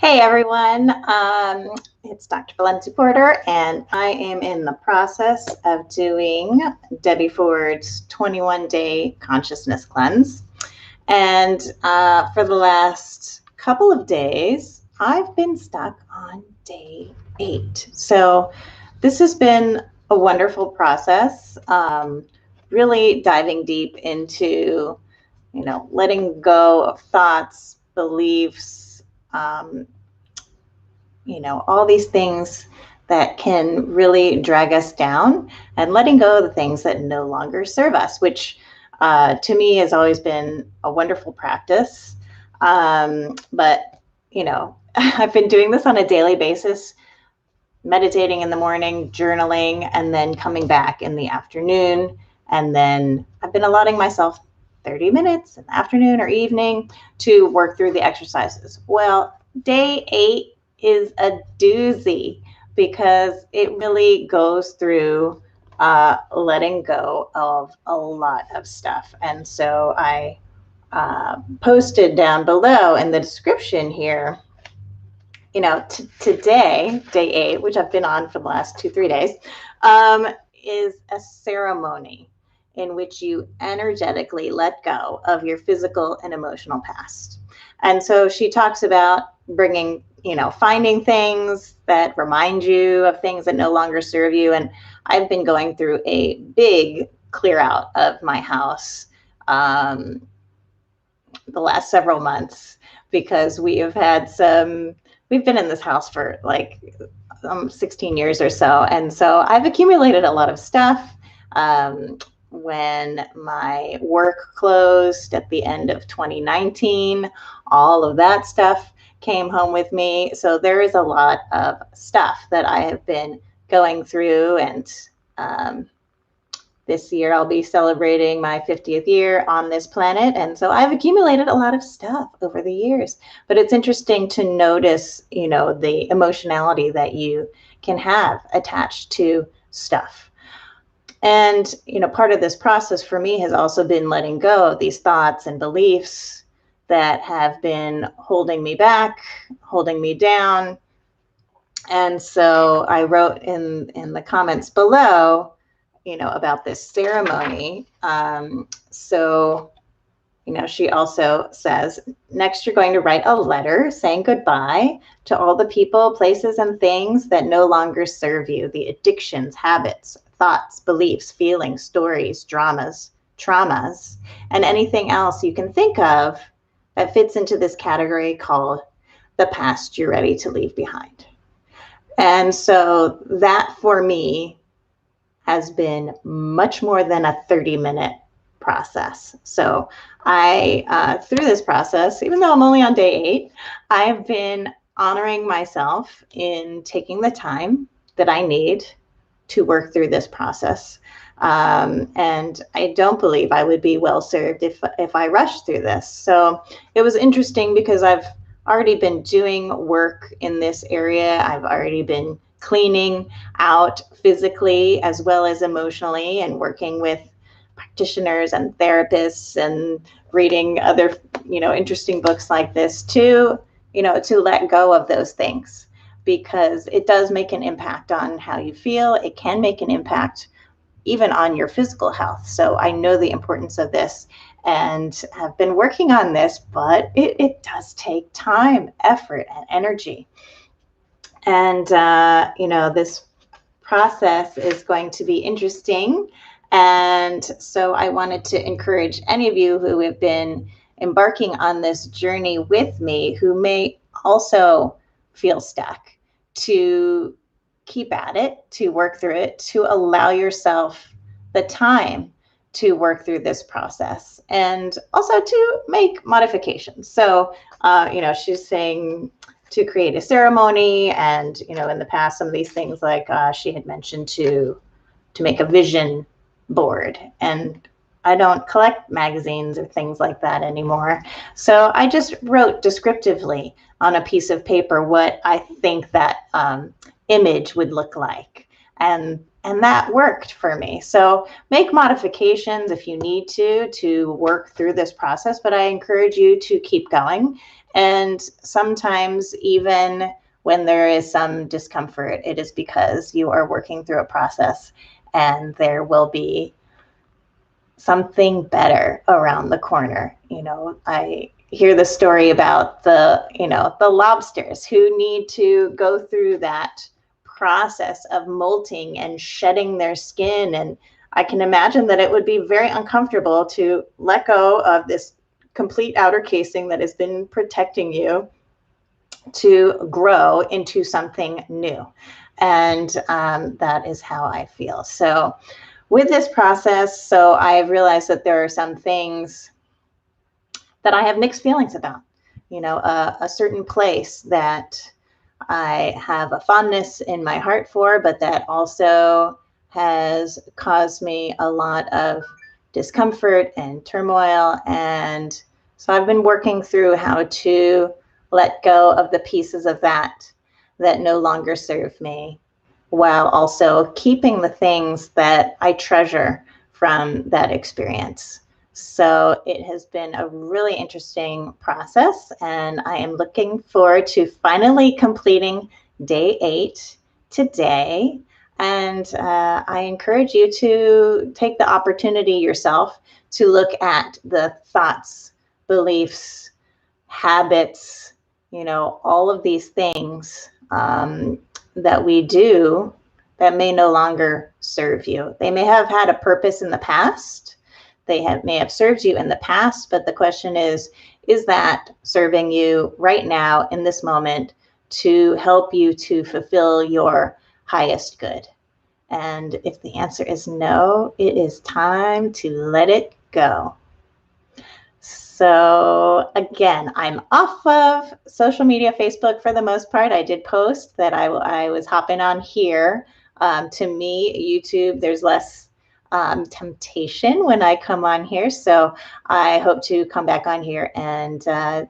Hey everyone, it's Dr. Valencia Porter, and I am in the process of doing Debbie Ford's 21-day consciousness cleanse. And for the last couple of days, I've been stuck on day 8. So this has been a wonderful process, really diving deep into, letting go of thoughts, beliefs, um, all these things that can really drag us down and letting go of the things that no longer serve us, which to me has always been a wonderful practice. But, I've been doing this on a daily basis, meditating in the morning, journaling, and then coming back in the afternoon. And then I've been allotting myself 30 minutes in the afternoon or evening to work through the exercises. Well, day 8 is a doozy because it really goes through letting go of a lot of stuff. And so I posted down below in the description here, today, day 8, which I've been on for the last 2-3 days, is a ceremony in which you energetically let go of your physical and emotional past. And so she talks about bringing, finding things that remind you of things that no longer serve you. And I've been going through a big clear out of my house the last several months because we've been in this house for like 16 years or so. And so I've accumulated a lot of stuff. When my work closed at the end of 2019, all of that stuff came home with me. So there is a lot of stuff that I have been going through. And this year I'll be celebrating my 50th year on this planet. And so I've accumulated a lot of stuff over the years. But it's interesting to notice, the emotionality that you can have attached to stuff. And, part of this process for me has also been letting go of these thoughts and beliefs that have been holding me back, holding me down. And so I wrote in the comments below, about this ceremony. She also says, next you're going to write a letter saying goodbye to all the people, places, and things that no longer serve you, the addictions, habits, thoughts, beliefs, feelings, stories, dramas, traumas, and anything else you can think of that fits into this category called the past you're ready to leave behind. And so that for me has been much more than a 30-minute process. So through this process, even though I'm only on day 8, I've been honoring myself in taking the time that I need to work through this process. And I don't believe I would be well served if I rushed through this. So it was interesting because I've already been doing work in this area. I've already been cleaning out physically as well as emotionally and working with practitioners and therapists and reading other, interesting books like this to let go of those things, because it does make an impact on how you feel. It can make an impact even on your physical health. So I know the importance of this and have been working on this, but it does take time, effort, and energy. And, this process is going to be interesting. And so I wanted to encourage any of you who have been embarking on this journey with me, who may also feel stuck, to keep at it, to work through it, to allow yourself the time to work through this process, and also to make modifications. So, she's saying to create a ceremony, and in the past, some of these things, like she had mentioned to make a vision board, and I don't collect magazines or things like that anymore. So I just wrote descriptively on a piece of paper what I think that image would look like. And And that worked for me. So make modifications if you need to work through this process, but I encourage you to keep going. And sometimes even when there is some discomfort, it is because you are working through a process and there will be something better around the corner. You know, I hear the story about the lobsters who need to go through that process of molting and shedding their skin. And I can imagine that it would be very uncomfortable to let go of this complete outer casing that has been protecting you to grow into something new. And that is how I feel. So with this process, so I've realized that there are some things that I have mixed feelings about. You know, a certain place that I have a fondness in my heart for, but that also has caused me a lot of discomfort and turmoil. And so I've been working through how to let go of the pieces of that that no longer serve me, while also keeping the things that I treasure from that experience. So it has been a really interesting process, and I am looking forward to finally completing day 8 today. And I encourage you to take the opportunity yourself to look at the thoughts, beliefs, habits, you know, all of these things that we do that may no longer serve you. They may have had a purpose in the past. May have served you in the past, but the question is that serving you right now in this moment to help you to fulfill your highest good? And if the answer is no, it is time to let it go. So again, I'm off of social media, Facebook for the most part. I did post that I was hopping on here. To me, YouTube, there's less temptation when I come on here. So I hope to come back on here and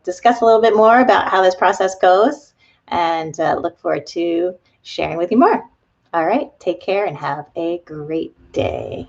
discuss a little bit more about how this process goes, and look forward to sharing with you more. All right, take care and have a great day.